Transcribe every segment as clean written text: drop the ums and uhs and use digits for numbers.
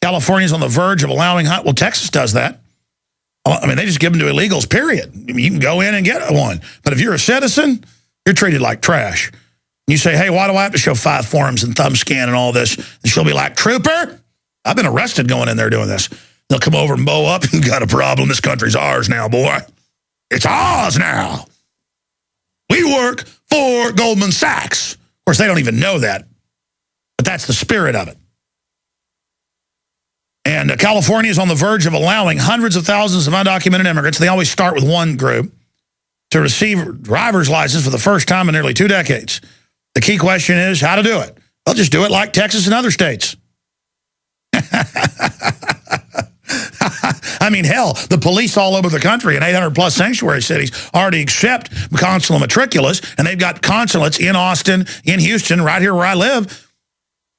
California's on the verge of allowing, well, Texas does that. I mean, they just give them to illegals, period. I mean, you can go in and get one. But if you're a citizen, you're treated like trash. You say, hey, why do I have to show 5 forms and thumb scan and all this? And she'll be like, trooper, I've been arrested going in there doing this. They'll come over and bow up and got a problem. This country's ours now, boy. It's ours now. We work for Goldman Sachs. Of course, they don't even know that. But that's the spirit of it. And California is on the verge of allowing hundreds of thousands of undocumented immigrants. They always start with one group to receive a driver's license for the first time in nearly 2 decades. The key question is how to do it. They'll just do it like Texas and other states. I mean, hell, the police all over the country in 800-plus sanctuary cities already accept consular matriculars, and they've got consulates in Austin, in Houston, right here where I live.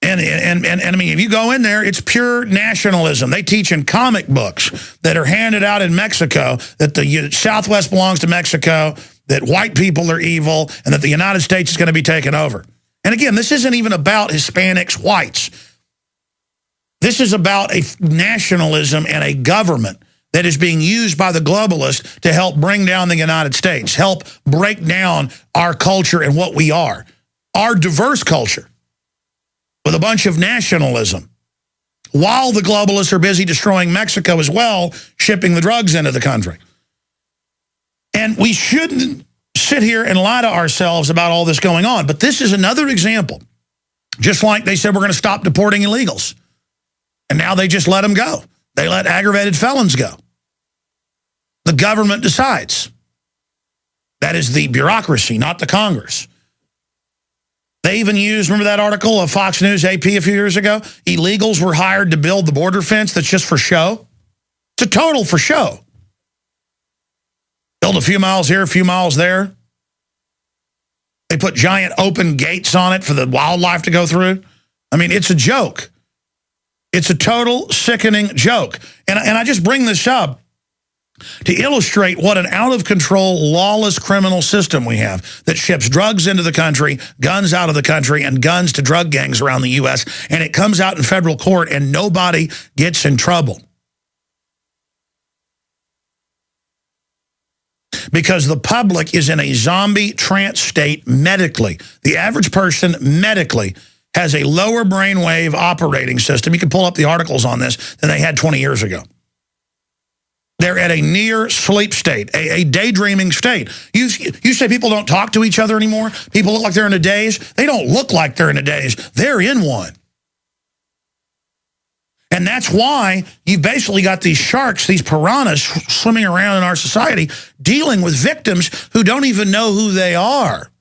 And I mean, if you go in there, it's pure nationalism. They teach in comic books that are handed out in Mexico that the Southwest belongs to Mexico, that white people are evil, and that the United States is going to be taken over. And again, this isn't even about Hispanics, whites. This is about a nationalism and a government that is being used by the globalists to help bring down the United States, help break down our culture and what we are, our diverse culture, with a bunch of nationalism, while the globalists are busy destroying Mexico as well, shipping the drugs into the country. And we shouldn't sit here and lie to ourselves about all this going on. But this is another example. Just like they said we're going to stop deporting illegals. And now they just let them go. They let aggravated felons go. The government decides. That is the bureaucracy, not the Congress. They even used, remember that article of Fox News AP a few years ago? Illegals were hired to build the border fence that's just for show. It's a total for show. Build a few miles here, a few miles there. They put giant open gates on it for the wildlife to go through. I mean, it's a joke. It's a total sickening joke. And I just bring this up to illustrate what an out-of-control, lawless criminal system we have that ships drugs into the country, guns out of the country, and guns to drug gangs around the U.S., and it comes out in federal court and nobody gets in trouble. Because the public is in a zombie trance state medically. The average person medically has a lower brainwave operating system. You can pull up the articles on this than they had 20 years ago. They're at a near sleep state, a daydreaming state. You say people don't talk to each other anymore? People look like they're in a daze? They don't look like they're in a daze. They're in one. And that's why you've basically got these sharks, these piranhas swimming around in our society, dealing with victims who don't even know who they are.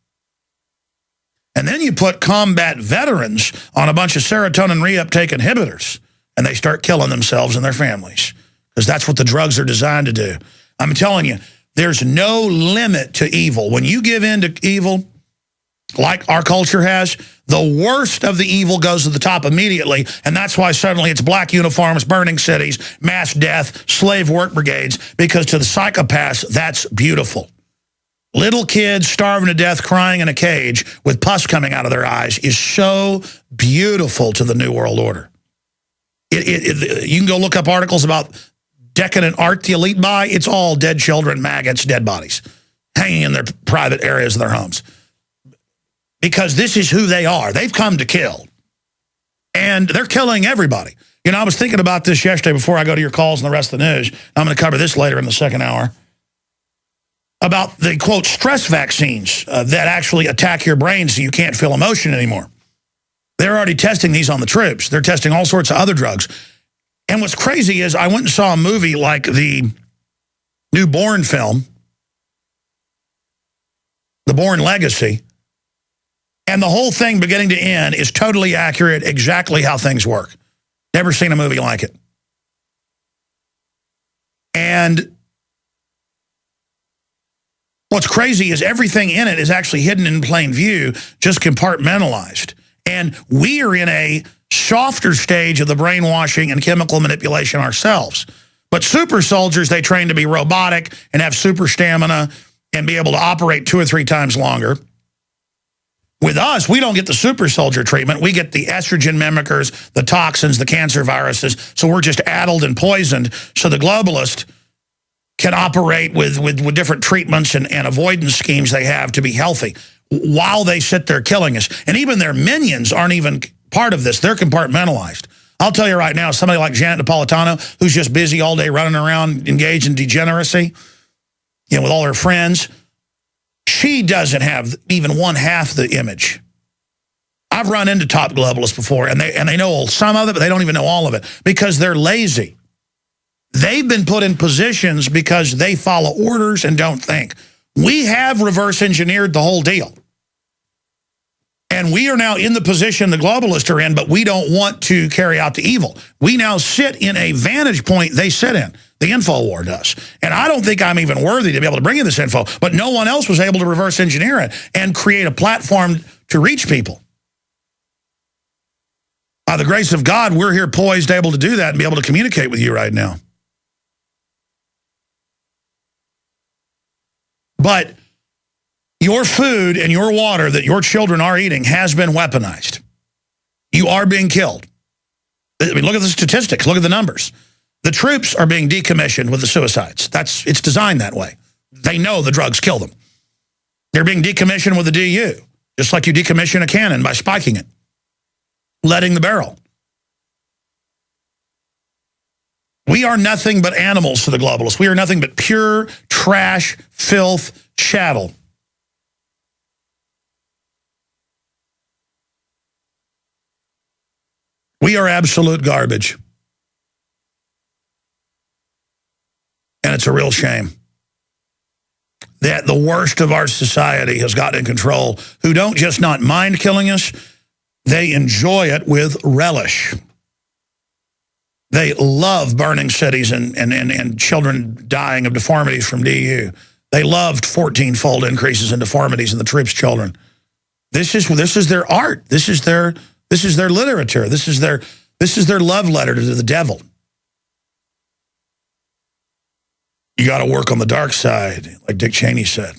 And then you put combat veterans on a bunch of serotonin reuptake inhibitors, and they start killing themselves and their families, because that's what the drugs are designed to do. I'm telling you, there's no limit to evil. When you give in to evil, like our culture has, the worst of the evil goes to the top immediately, and that's why suddenly it's black uniforms, burning cities, mass death, slave work brigades, because to the psychopaths, that's beautiful. Little kids starving to death, crying in a cage with pus coming out of their eyes is so beautiful to the New World Order. You can go look up articles about decadent art the elite buy. It's all dead children, maggots, dead bodies, hanging in their private areas of their homes. Because this is who they are. They've come to kill. And they're killing everybody. You know, I was thinking about this yesterday before I go to your calls and the rest of the news. I'm going to cover this later in the second hour. About the, quote, stress vaccines that actually attack your brain so you can't feel emotion anymore. They're already testing these on the troops. They're testing all sorts of other drugs. And what's crazy is I went and saw a movie like the new Bourne film, The Bourne Legacy, and the whole thing beginning to end is totally accurate, exactly how things work. Never seen a movie like it. And what's crazy is everything in it is actually hidden in plain view, just compartmentalized. And we are in a softer stage of the brainwashing and chemical manipulation ourselves. But super soldiers, they train to be robotic and have super stamina and be able to operate 2 or 3 times longer. With us, we don't get the super soldier treatment. We get the estrogen mimickers, the toxins, the cancer viruses. So we're just addled and poisoned. So the globalist can operate with different treatments and avoidance schemes they have to be healthy while they sit there killing us. And even their minions aren't even part of this. They're compartmentalized. I'll tell you right now, somebody like Janet Napolitano, who's just busy all day running around, engaged in degeneracy, with all her friends, she doesn't have even one half the image. I've run into top globalists before, and they know some of it, but they don't even know all of it because they're lazy. They've been put in positions because they follow orders and don't think. We have reverse engineered the whole deal. And we are now in the position the globalists are in, but we don't want to carry out the evil. We now sit in a vantage point they sit in. The info war does. And I don't think I'm even worthy to be able to bring you this info, but no one else was able to reverse engineer it and create a platform to reach people. By the grace of God, we're here poised, able to do that and be able to communicate with you right now. But your food and your water that your children are eating has been weaponized. You are being killed. I mean, look at the statistics. Look at the numbers. The troops are being decommissioned with the suicides. It's designed that way. They know the drugs kill them. They're being decommissioned with the DU, just like you decommission a cannon by spiking it, letting the barrel. We are nothing but animals to the globalists. We are nothing but pure trash, filth, chattel. We are absolute garbage. And it's a real shame that the worst of our society has gotten in control, who don't just not mind killing us, they enjoy it with relish. They love burning cities and children dying of deformities from DU. They loved 14-fold increases in deformities in the troops' children. This is their art. This is their literature. This is their love letter to the devil. You got to work on the dark side, like Dick Cheney said.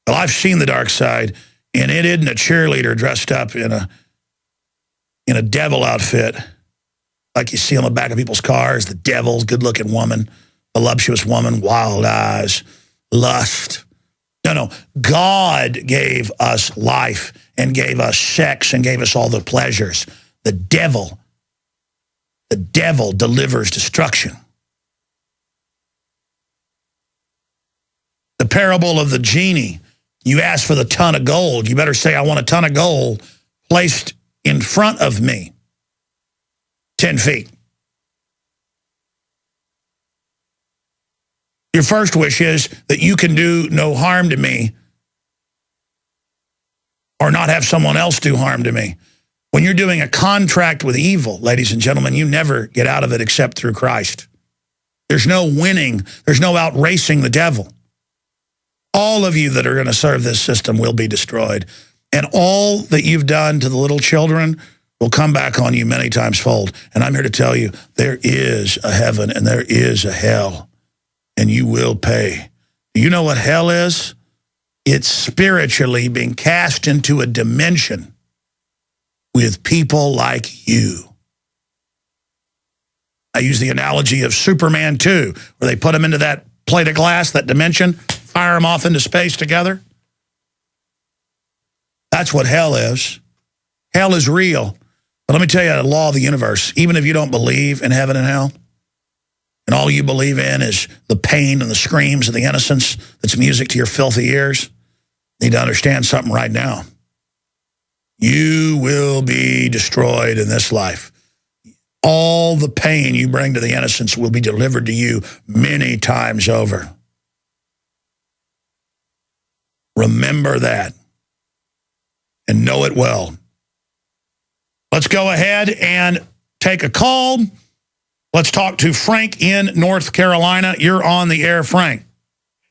Well, I've seen the dark side, and it isn't a cheerleader dressed up in a devil outfit like you see on the back of people's cars. The devil's good-looking woman, voluptuous woman, wild eyes, lust. No. God gave us life and gave us sex and gave us all the pleasures. The devil delivers destruction. The parable of the genie. You ask for the ton of gold. You better say, I want a ton of gold placed in front of me. 10 feet. Your first wish is that you can do no harm to me or not have someone else do harm to me. When you're doing a contract with evil, ladies and gentlemen, you never get out of it except through Christ. There's no winning. There's no outracing the devil. All of you that are going to serve this system will be destroyed. And all that you've done to the little children will come back on you many times fold. And I'm here to tell you, there is a heaven and there is a hell. And you will pay. Do you know what hell is? It's spiritually being cast into a dimension with people like you. I use the analogy of Superman 2, where they put him into that plate of glass, that dimension, fire him off into space together. That's what hell is. Hell is real. But let me tell you the law of the universe. Even if you don't believe in heaven and hell, and all you believe in is the pain and the screams of the innocents that's music to your filthy ears, you need to understand something right now. You will be destroyed in this life. All the pain you bring to the innocents will be delivered to you many times over. Remember that and know it well. Let's go ahead and take a call. Let's talk to Frank in North Carolina. You're on the air, Frank.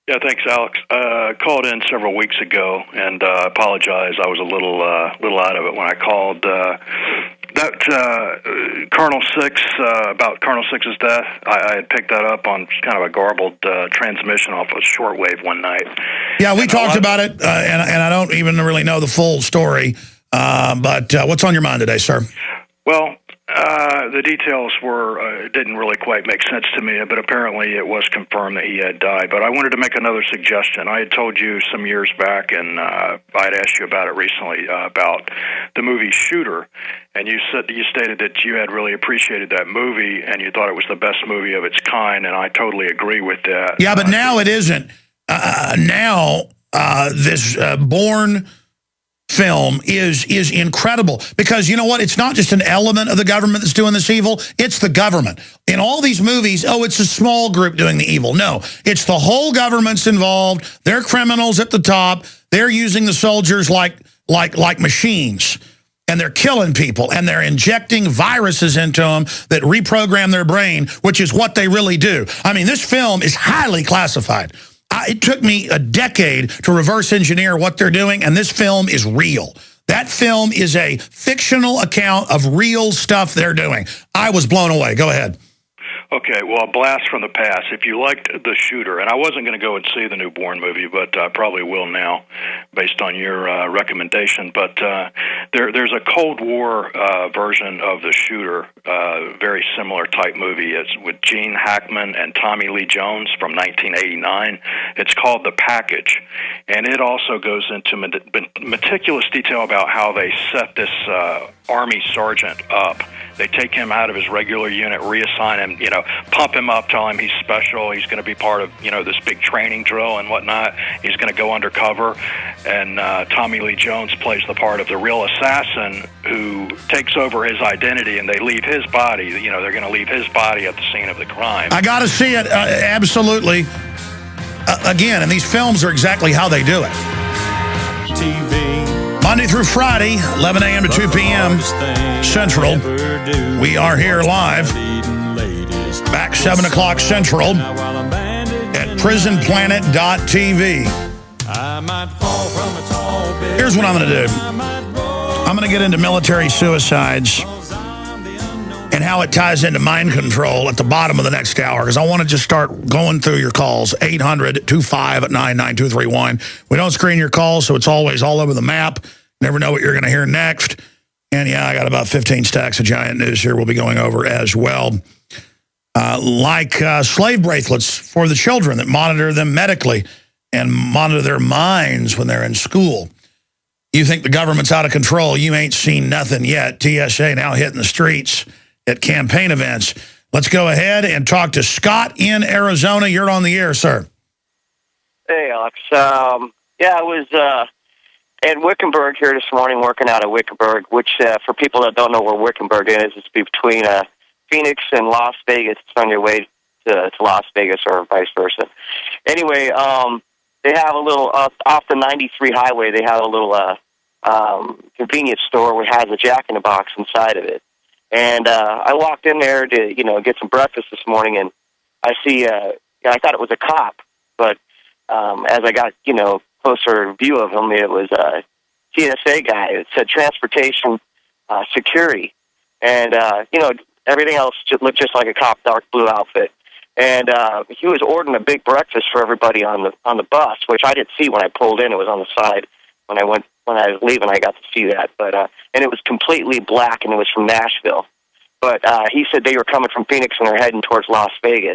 Yeah, thanks, Alex. Called in several weeks ago, and apologize. I was a little out of it when I called. That Colonel Six, about Colonel Six's death, I had picked that up on kind of a garbled transmission off of shortwave one night. Yeah, we talked about it, and I don't even really know the full story. But what's on your mind today, sir? Well, the details didn't really quite make sense to me, but apparently it was confirmed that he had died. But I wanted to make another suggestion. I had told you some years back, and I'd asked you about it recently, about the movie Shooter, and you stated that you had really appreciated that movie, and you thought it was the best movie of its kind, and I totally agree with that. Yeah, but now it isn't. This Bourne film is incredible, because you know what? It's not just an element of the government that's doing this evil. It's the government. In all these movies, oh, it's a small group doing the evil. No, it's the whole government's involved. They're criminals at the top. They're using the soldiers like machines. And they're killing people, and they're injecting viruses into them that reprogram their brain, which is what they really do. I mean, this film is highly classified. It took me a decade to reverse engineer what they're doing, and this film is real. That film is a fictional account of real stuff they're doing. I was blown away. Go ahead. Okay, well, a blast from the past. If you liked The Shooter, and I wasn't going to go and see the new Bourne movie, but I probably will now, based on your recommendation. But there's a Cold War version of The Shooter, very similar type movie. It's with Gene Hackman and Tommy Lee Jones from 1989. It's called The Package, and it also goes into meticulous detail about how they set this Army sergeant up. They take him out of his regular unit, reassign him, pump him up, tell him he's special, he's going to be part of, this big training drill and whatnot. He's going to go undercover. And Tommy Lee Jones plays the part of the real assassin who takes over his identity, and they leave his body. They're going to leave his body at the scene of the crime. I got to see it, absolutely. Again, and these films are exactly how they do it. TV. Monday through Friday, 11 a.m. to 2 p.m. Central. We are here live, back 7 o'clock Central, at prisonplanet.tv. Here's what I'm going to do. I'm going to get into military suicides and how it ties into mind control at the bottom of the next hour, because I want to just start going through your calls, 800-259-9231. We don't screen your calls, so it's always all over the map. Never know what you're going to hear next. And, yeah, I got about 15 stacks of giant news here we'll be going over as well. Like slave bracelets for the children that monitor them medically and monitor their minds when they're in school. You think the government's out of control. You ain't seen nothing yet. TSA now hitting the streets at campaign events. Let's go ahead and talk to Scott in Arizona. You're on the air, sir. Hey, Alex. I was at Wickenburg here this morning, working out of Wickenburg, which, for people that don't know where Wickenburg is, it's between Phoenix and Las Vegas. It's on your way to Las Vegas or vice versa. Anyway, they have a little, off the 93 highway, they have a little convenience store which has a Jack-in-the-Box inside of it. And I walked in there to, get some breakfast this morning, and I see, I thought it was a cop, but as I got, closer view of him, it was a TSA guy. It said Transportation Security. And, everything else looked just like a cop, dark blue outfit. And he was ordering a big breakfast for everybody on the bus, which I didn't see when I pulled in. It was on the side. When I was leaving, I got to see that. But and it was completely black, and it was from Nashville. But he said they were coming from Phoenix and they're heading towards Las Vegas.